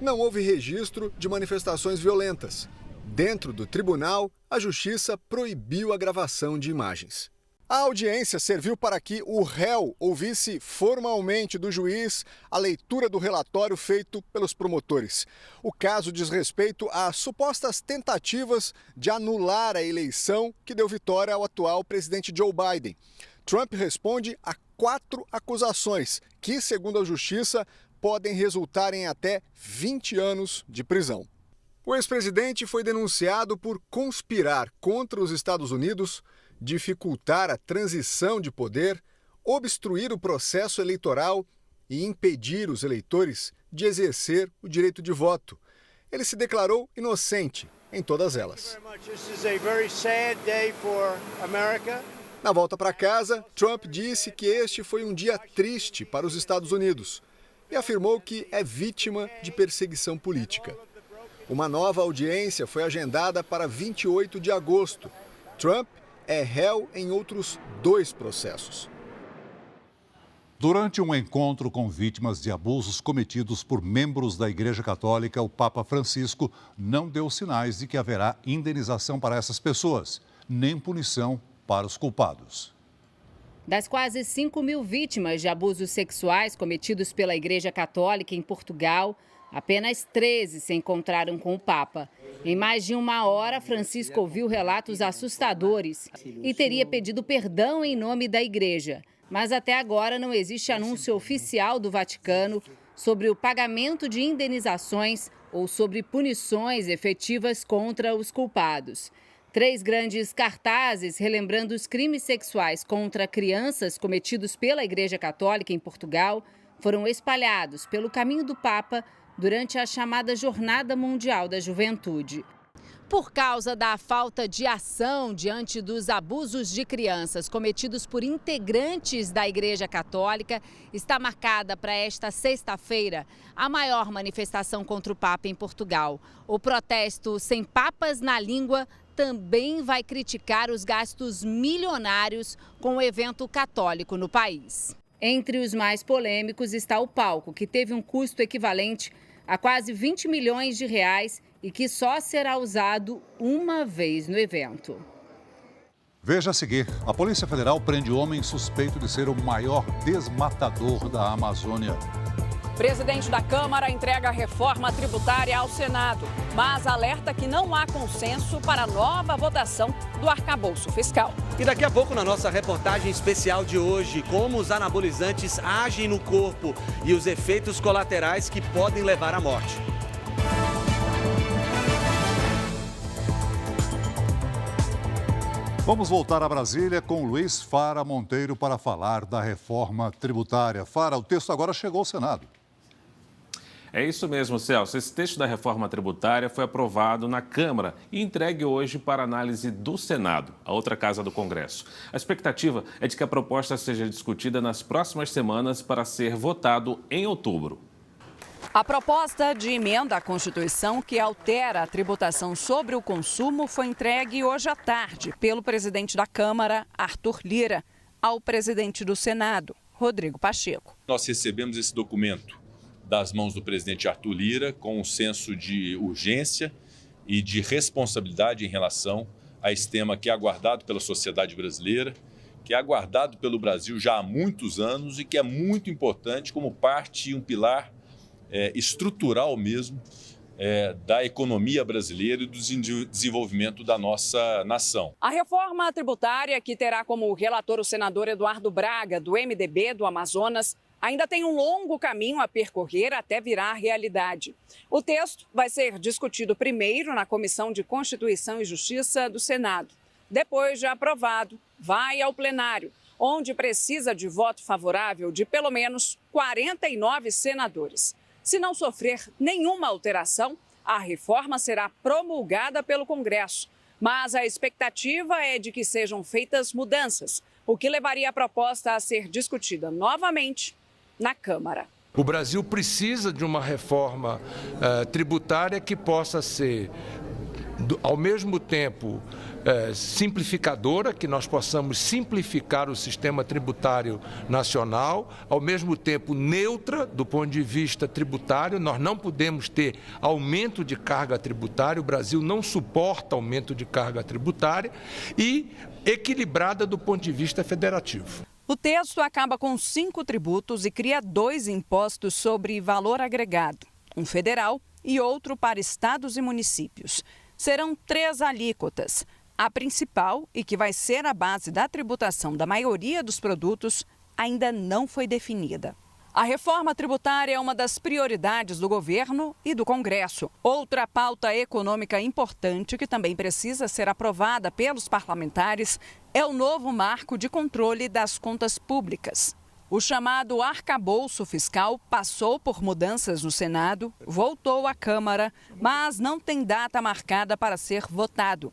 Não houve registro de manifestações violentas. Dentro do tribunal, a justiça proibiu a gravação de imagens. A audiência serviu para que o réu ouvisse formalmente do juiz a leitura do relatório feito pelos promotores. O caso diz respeito a supostas tentativas de anular a eleição que deu vitória ao atual presidente Joe Biden. Trump responde a 4 acusações que, segundo a justiça, podem resultar em até 20 anos de prisão. O ex-presidente foi denunciado por conspirar contra os Estados Unidos, dificultar a transição de poder, obstruir o processo eleitoral e impedir os eleitores de exercer o direito de voto. Ele se declarou inocente em todas elas. Na volta para casa, Trump disse que este foi um dia triste para os Estados Unidos e afirmou que é vítima de perseguição política. Uma nova audiência foi agendada para 28 de agosto. Trump é réu em outros 2 processos. Durante um encontro com vítimas de abusos cometidos por membros da Igreja Católica, o Papa Francisco não deu sinais de que haverá indenização para essas pessoas, nem punição para os culpados. Das quase 5.000 vítimas de abusos sexuais cometidos pela Igreja Católica em Portugal, apenas 13 se encontraram com o Papa. Em mais de 1 hora, Francisco ouviu relatos assustadores e teria pedido perdão em nome da Igreja. Mas até agora não existe anúncio oficial do Vaticano sobre o pagamento de indenizações ou sobre punições efetivas contra os culpados. 3 grandes cartazes relembrando os crimes sexuais contra crianças cometidos pela Igreja Católica em Portugal foram espalhados pelo caminho do Papa durante a chamada Jornada Mundial da Juventude. Por causa da falta de ação diante dos abusos de crianças cometidos por integrantes da Igreja Católica, está marcada para esta sexta-feira a maior manifestação contra o Papa em Portugal. O protesto Sem Papas na Língua também vai criticar os gastos milionários com o evento católico no país. Entre os mais polêmicos está o palco, que teve um custo equivalente a quase 20 milhões de reais e que só será usado uma vez no evento. Veja a seguir, a Polícia Federal prende homem suspeito de ser o maior desmatador da Amazônia. Presidente da Câmara entrega a reforma tributária ao Senado, mas alerta que não há consenso para a nova votação do arcabouço fiscal. E daqui a pouco, na nossa reportagem especial de hoje, como os anabolizantes agem no corpo e os efeitos colaterais que podem levar à morte. Vamos voltar a Brasília com Luiz Fara Monteiro para falar da reforma tributária. Fara, o texto agora chegou ao Senado. É isso mesmo, Celso. Esse texto da reforma tributária foi aprovado na Câmara e entregue hoje para análise do Senado, a outra casa do Congresso. A expectativa é de que a proposta seja discutida nas próximas semanas para ser votado em outubro. A proposta de emenda à Constituição que altera a tributação sobre o consumo foi entregue hoje à tarde pelo presidente da Câmara, Arthur Lira, ao presidente do Senado, Rodrigo Pacheco. Nós recebemos esse documento das mãos do presidente Arthur Lira com um senso de urgência e de responsabilidade em relação a esse tema que é aguardado pela sociedade brasileira, que é aguardado pelo Brasil já há muitos anos e que é muito importante como parte e um pilar estrutural mesmo da economia brasileira e do desenvolvimento da nossa nação. A reforma tributária, que terá como relator o senador Eduardo Braga, do MDB do Amazonas, ainda tem um longo caminho a percorrer até virar realidade. O texto vai ser discutido primeiro na Comissão de Constituição e Justiça do Senado. Depois de aprovado, vai ao plenário, onde precisa de voto favorável de pelo menos 49 senadores. Se não sofrer nenhuma alteração, a reforma será promulgada pelo Congresso. Mas a expectativa é de que sejam feitas mudanças, o que levaria a proposta a ser discutida novamente na Câmara. O Brasil precisa de uma reforma tributária que possa ser, ao mesmo tempo, simplificadora, que nós possamos simplificar o sistema tributário nacional, ao mesmo tempo neutra do ponto de vista tributário. Nós não podemos ter aumento de carga tributária, o Brasil não suporta aumento de carga tributária, e equilibrada do ponto de vista federativo. O texto acaba com 5 tributos e cria 2 impostos sobre valor agregado, um federal e outro para estados e municípios. Serão 3 alíquotas. A principal, e que vai ser a base da tributação da maioria dos produtos, ainda não foi definida. A reforma tributária é uma das prioridades do governo e do Congresso. Outra pauta econômica importante que também precisa ser aprovada pelos parlamentares é o novo marco de controle das contas públicas. O chamado arcabouço fiscal passou por mudanças no Senado, voltou à Câmara, mas não tem data marcada para ser votado.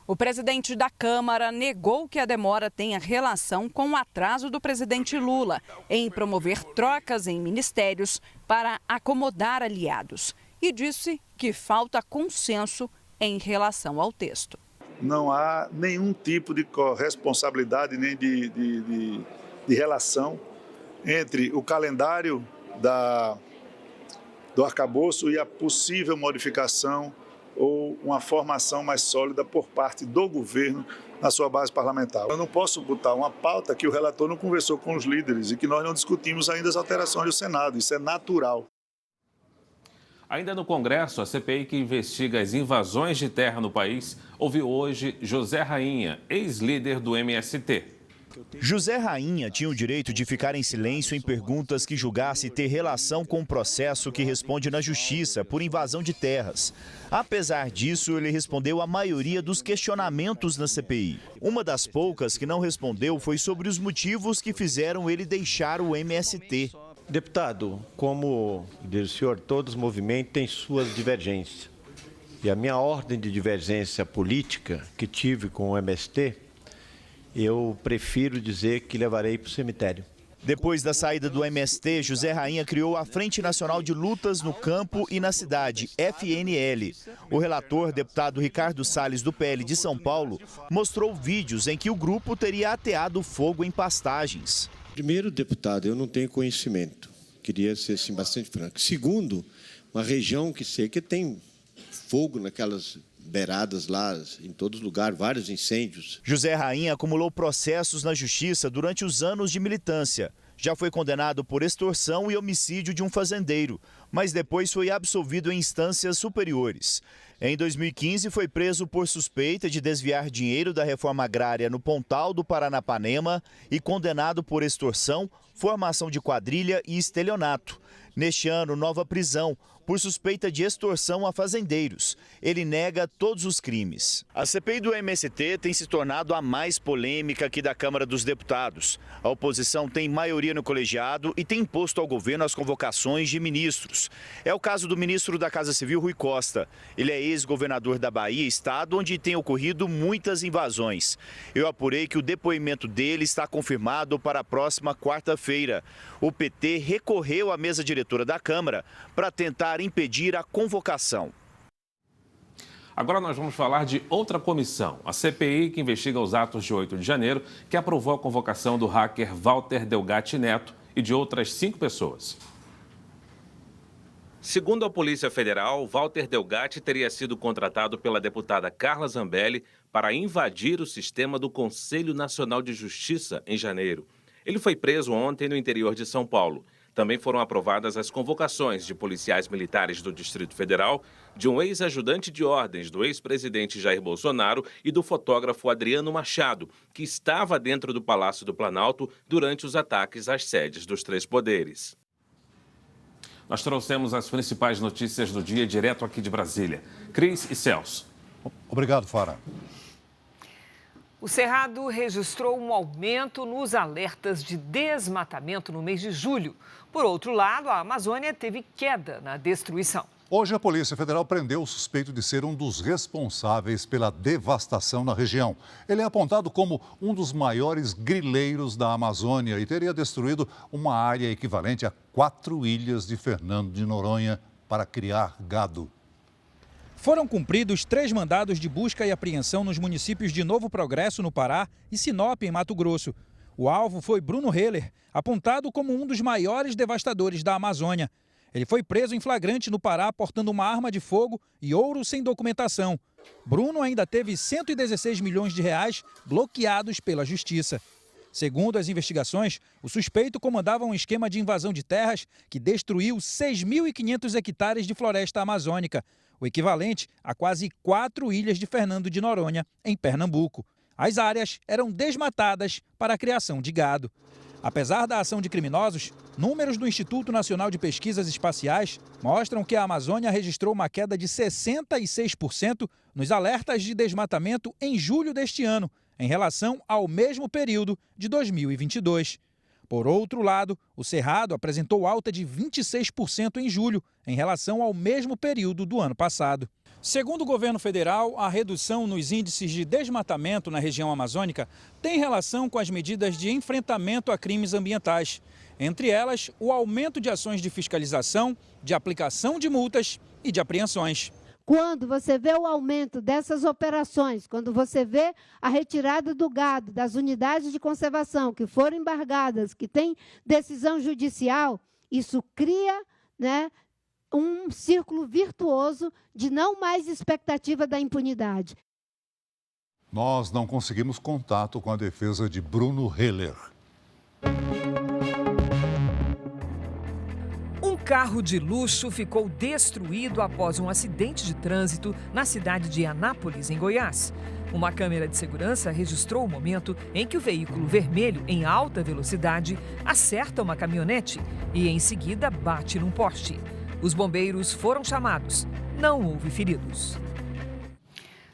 O presidente da Câmara negou que a demora tenha relação com o atraso do presidente Lula em promover trocas em ministérios para acomodar aliados e disse que falta consenso em relação ao texto. Não há nenhum tipo de corresponsabilidade nem de relação entre o calendário do arcabouço e a possível modificação ou uma formação mais sólida por parte do governo na sua base parlamentar. Eu não posso botar uma pauta que o relator não conversou com os líderes e que nós não discutimos ainda as alterações do Senado. Isso é natural. Ainda no Congresso, a CPI que investiga as invasões de terra no país ouviu hoje José Rainha, ex-líder do MST. José Rainha tinha o direito de ficar em silêncio em perguntas que julgasse ter relação com o processo que responde na Justiça por invasão de terras. Apesar disso, ele respondeu a maioria dos questionamentos na CPI. Uma das poucas que não respondeu foi sobre os motivos que fizeram ele deixar o MST. Deputado, como diz o senhor, todos os movimentos têm suas divergências. E a minha ordem de divergência política que tive com o MST, eu prefiro dizer que levarei para o cemitério. Depois da saída do MST, José Rainha criou a Frente Nacional de Lutas no Campo e na Cidade, FNL. O relator, deputado Ricardo Salles, do PL de São Paulo, mostrou vídeos em que o grupo teria ateado fogo em pastagens. Primeiro, deputado, eu não tenho conhecimento. Queria ser assim, bastante franco. Segundo, uma região que sei que tem fogo naquelas beiradas lá, em todos os lugares, vários incêndios. José Rainha acumulou processos na Justiça durante os anos de militância. Já foi condenado por extorsão e homicídio de um fazendeiro, mas depois foi absolvido em instâncias superiores. Em 2015, foi preso por suspeita de desviar dinheiro da reforma agrária no Pontal do Paranapanema e condenado por extorsão, formação de quadrilha e estelionato. Neste ano, nova prisão por suspeita de extorsão a fazendeiros. Ele nega todos os crimes. A CPI do MST tem se tornado a mais polêmica aqui da Câmara dos Deputados. A oposição tem maioria no colegiado e tem imposto ao governo as convocações de ministros. É o caso do ministro da Casa Civil, Rui Costa. Ele é ex-governador da Bahia, estado onde tem ocorrido muitas invasões. Eu apurei que o depoimento dele está confirmado para a próxima quarta-feira. O PT recorreu à mesa diretora da Câmara para tentar impedir a convocação. Agora nós vamos falar de outra comissão, a CPI que investiga os atos de 8 de janeiro, que aprovou a convocação do hacker Walter Delgatti Neto e de outras 5 pessoas. Segundo a Polícia Federal, Walter Delgatti teria sido contratado pela deputada Carla Zambelli para invadir o sistema do Conselho Nacional de Justiça em janeiro. Ele foi preso ontem no interior de São Paulo. Também foram aprovadas as convocações de policiais militares do Distrito Federal, de um ex-ajudante de ordens do ex-presidente Jair Bolsonaro e do fotógrafo Adriano Machado, que estava dentro do Palácio do Planalto durante os ataques às sedes dos 3 poderes. Nós trouxemos as principais notícias do dia direto aqui de Brasília. Cris e Celso. Obrigado, Fara. O Cerrado registrou um aumento nos alertas de desmatamento no mês de julho. Por outro lado, a Amazônia teve queda na destruição. Hoje, a Polícia Federal prendeu o suspeito de ser um dos responsáveis pela devastação na região. Ele é apontado como um dos maiores grileiros da Amazônia e teria destruído uma área equivalente a 4 ilhas de Fernando de Noronha para criar gado. Foram cumpridos 3 mandados de busca e apreensão nos municípios de Novo Progresso, no Pará, e Sinop, em Mato Grosso. O alvo foi Bruno Heller, apontado como um dos maiores devastadores da Amazônia. Ele foi preso em flagrante no Pará portando uma arma de fogo e ouro sem documentação. Bruno ainda teve 116 milhões de reais bloqueados pela Justiça. Segundo as investigações, o suspeito comandava um esquema de invasão de terras que destruiu 6.500 hectares de floresta amazônica, o equivalente a quase 4 ilhas de Fernando de Noronha, em Pernambuco. As áreas eram desmatadas para a criação de gado. Apesar da ação de criminosos, números do Instituto Nacional de Pesquisas Espaciais mostram que a Amazônia registrou uma queda de 66% nos alertas de desmatamento em julho deste ano, em relação ao mesmo período de 2022. Por outro lado, o Cerrado apresentou alta de 26% em julho, em relação ao mesmo período do ano passado. Segundo o governo federal, a redução nos índices de desmatamento na região amazônica tem relação com as medidas de enfrentamento a crimes ambientais. Entre elas, o aumento de ações de fiscalização, de aplicação de multas e de apreensões. Quando você vê o aumento dessas operações, quando você vê a retirada do gado das unidades de conservação que foram embargadas, que tem decisão judicial, isso cria, um círculo virtuoso de não mais expectativa da impunidade. Nós não conseguimos contato com a defesa de Bruno Heller. Um carro de luxo ficou destruído após um acidente de trânsito na cidade de Anápolis, em Goiás. Uma câmera de segurança registrou o momento em que o veículo vermelho, em alta velocidade, acerta uma caminhonete e, em seguida, bate num poste. Os bombeiros foram chamados. Não houve feridos.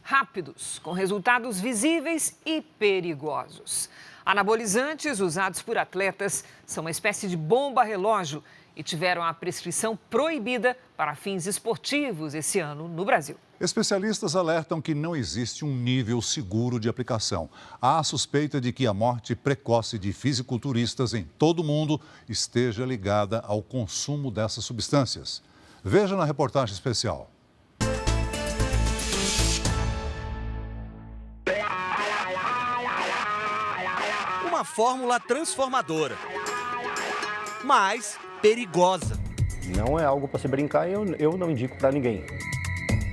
Rápidos, com resultados visíveis e perigosos. Anabolizantes usados por atletas são uma espécie de bomba-relógio e tiveram a prescrição proibida para fins esportivos esse ano no Brasil. Especialistas alertam que não existe um nível seguro de aplicação. Há a suspeita de que a morte precoce de fisiculturistas em todo o mundo esteja ligada ao consumo dessas substâncias. Veja na reportagem especial. Uma fórmula transformadora, mas perigosa. Não é algo para se brincar e eu não indico para ninguém.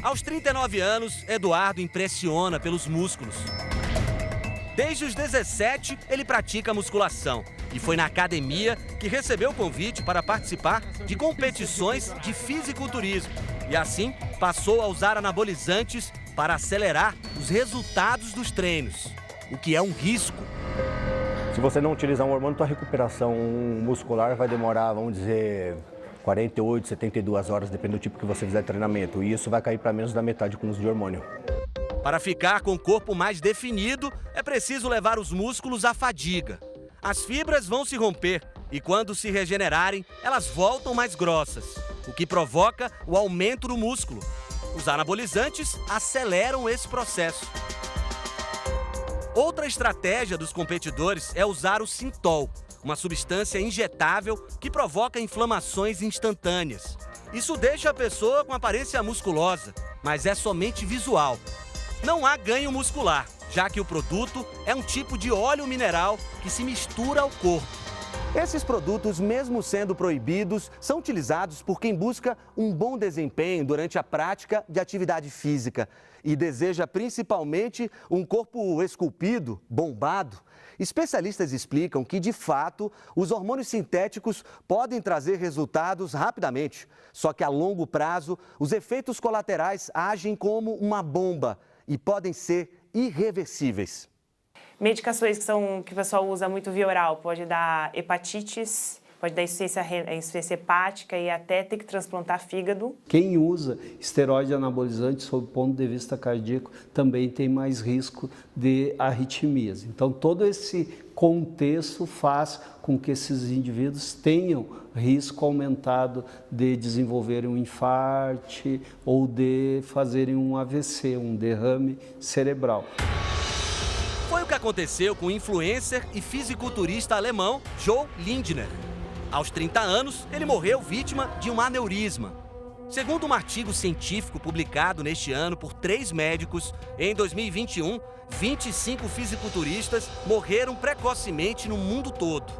Aos 39 anos, Eduardo impressiona pelos músculos. Desde os 17, ele pratica musculação e foi na academia que recebeu o convite para participar de competições de fisiculturismo. E assim, passou a usar anabolizantes para acelerar os resultados dos treinos, o que é um risco. Se você não utilizar um hormônio, sua recuperação muscular vai demorar, vamos dizer, 48, 72 horas, dependendo do tipo que você fizer de treinamento. E isso vai cair para menos da metade com o uso de hormônio. Para ficar com o corpo mais definido, é preciso levar os músculos à fadiga. As fibras vão se romper e, quando se regenerarem, elas voltam mais grossas, o que provoca o aumento do músculo. Os anabolizantes aceleram esse processo. Outra estratégia dos competidores é usar o Sintol, uma substância injetável que provoca inflamações instantâneas. Isso deixa a pessoa com aparência musculosa, mas é somente visual. Não há ganho muscular, já que o produto é um tipo de óleo mineral que se mistura ao corpo. Esses produtos, mesmo sendo proibidos, são utilizados por quem busca um bom desempenho durante a prática de atividade física e deseja principalmente um corpo esculpido, bombado. Especialistas explicam que, de fato, os hormônios sintéticos podem trazer resultados rapidamente. Só que, a longo prazo, os efeitos colaterais agem como uma bomba e podem ser irreversíveis. Medicações que o pessoal usa muito via oral, pode dar hepatites, pode dar insuficiência hepática e até ter que transplantar fígado. Quem usa esteroide anabolizante sob o ponto de vista cardíaco também tem mais risco de arritmias. Então, todo esse contexto faz com que esses indivíduos tenham risco aumentado de desenvolverem um infarto ou de fazerem um AVC, um derrame cerebral. Foi o que aconteceu com o influencer e fisiculturista alemão Joe Lindner. Aos 30 anos, ele morreu vítima de um aneurisma. Segundo um artigo científico publicado neste ano por 3 médicos, em 2021, 25 fisiculturistas morreram precocemente no mundo todo.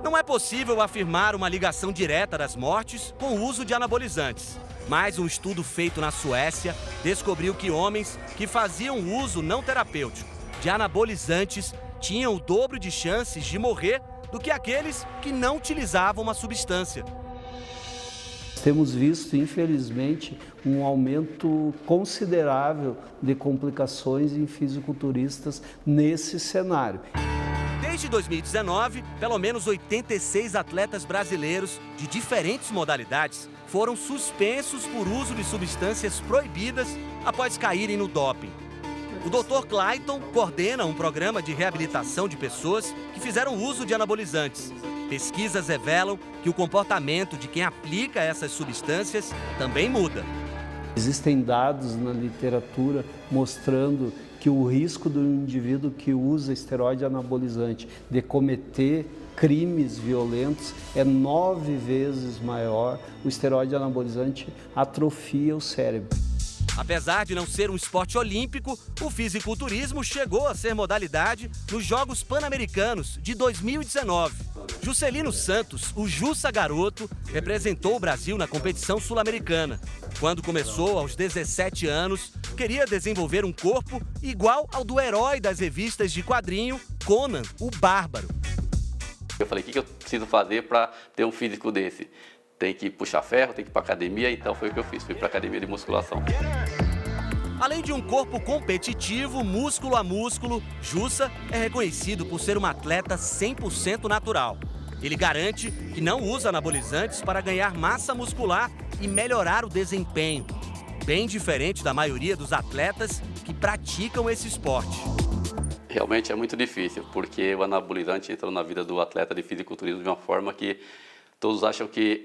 Não é possível afirmar uma ligação direta das mortes com o uso de anabolizantes. Mas um estudo feito na Suécia descobriu que homens que faziam uso não terapêutico de anabolizantes tinham o dobro de chances de morrer do que aqueles que não utilizavam uma substância. Temos visto, infelizmente, um aumento considerável de complicações em fisiculturistas nesse cenário. Desde 2019, pelo menos 86 atletas brasileiros de diferentes modalidades foram suspensos por uso de substâncias proibidas após caírem no doping. O Dr. Clayton coordena um programa de reabilitação de pessoas que fizeram uso de anabolizantes. Pesquisas revelam que o comportamento de quem aplica essas substâncias também muda. Existem dados na literatura mostrando que o risco do indivíduo que usa esteroide anabolizante de cometer crimes violentos é 9 vezes maior. O esteroide anabolizante atrofia o cérebro. Apesar de não ser um esporte olímpico, o fisiculturismo chegou a ser modalidade nos Jogos Pan-Americanos de 2019. Juscelino Santos, o Jussa Garoto, representou o Brasil na competição sul-americana. Quando começou, aos 17 anos, queria desenvolver um corpo igual ao do herói das revistas de quadrinho, Conan, o Bárbaro. Eu falei, o que eu preciso fazer para ter um físico desse? Tem que puxar ferro, tem que ir para academia, então foi o que eu fiz, fui para academia de musculação. Além de um corpo competitivo, músculo a músculo, Jussa é reconhecido por ser um atleta 100% natural. Ele garante que não usa anabolizantes para ganhar massa muscular e melhorar o desempenho, bem diferente da maioria dos atletas que praticam esse esporte. Realmente é muito difícil, porque o anabolizante entrou na vida do atleta de fisiculturismo de uma forma que todos acham que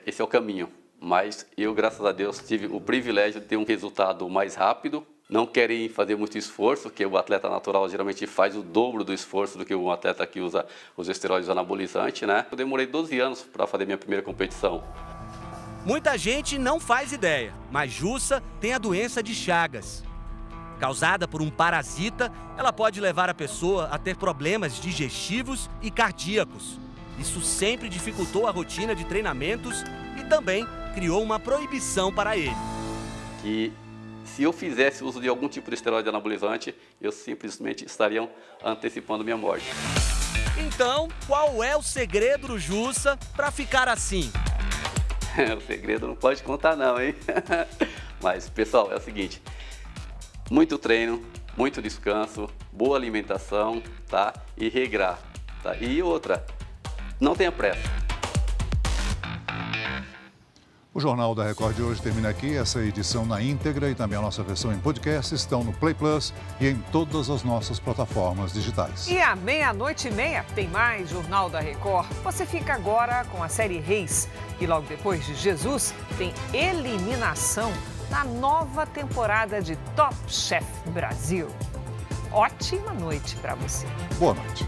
esse é o caminho, mas eu, graças a Deus, tive o privilégio de ter um resultado mais rápido. Não querem fazer muito esforço, porque o atleta natural geralmente faz o dobro do esforço do que um atleta que usa os esteroides anabolizantes, né? Eu demorei 12 anos para fazer minha primeira competição. Muita gente não faz ideia, mas Jussa tem a doença de Chagas. Causada por um parasita, ela pode levar a pessoa a ter problemas digestivos e cardíacos. Isso sempre dificultou a rotina de treinamentos e também criou uma proibição para ele. Que se eu fizesse uso de algum tipo de esteroide anabolizante, eu simplesmente estaria antecipando minha morte. Então, qual é o segredo do Jussa para ficar assim? O segredo não pode contar não, hein? Mas, pessoal, é o seguinte, muito treino, muito descanso, boa alimentação, tá? E regrar, tá? E outra, não tenha pressa. O Jornal da Record de hoje termina aqui. Essa edição na íntegra e também a nossa versão em podcast estão no Play Plus e em todas as nossas plataformas digitais. E à 00:30 tem mais Jornal da Record. Você fica agora com a série Reis. E logo depois de Jesus, tem eliminação na nova temporada de Top Chef Brasil. Ótima noite para você. Boa noite.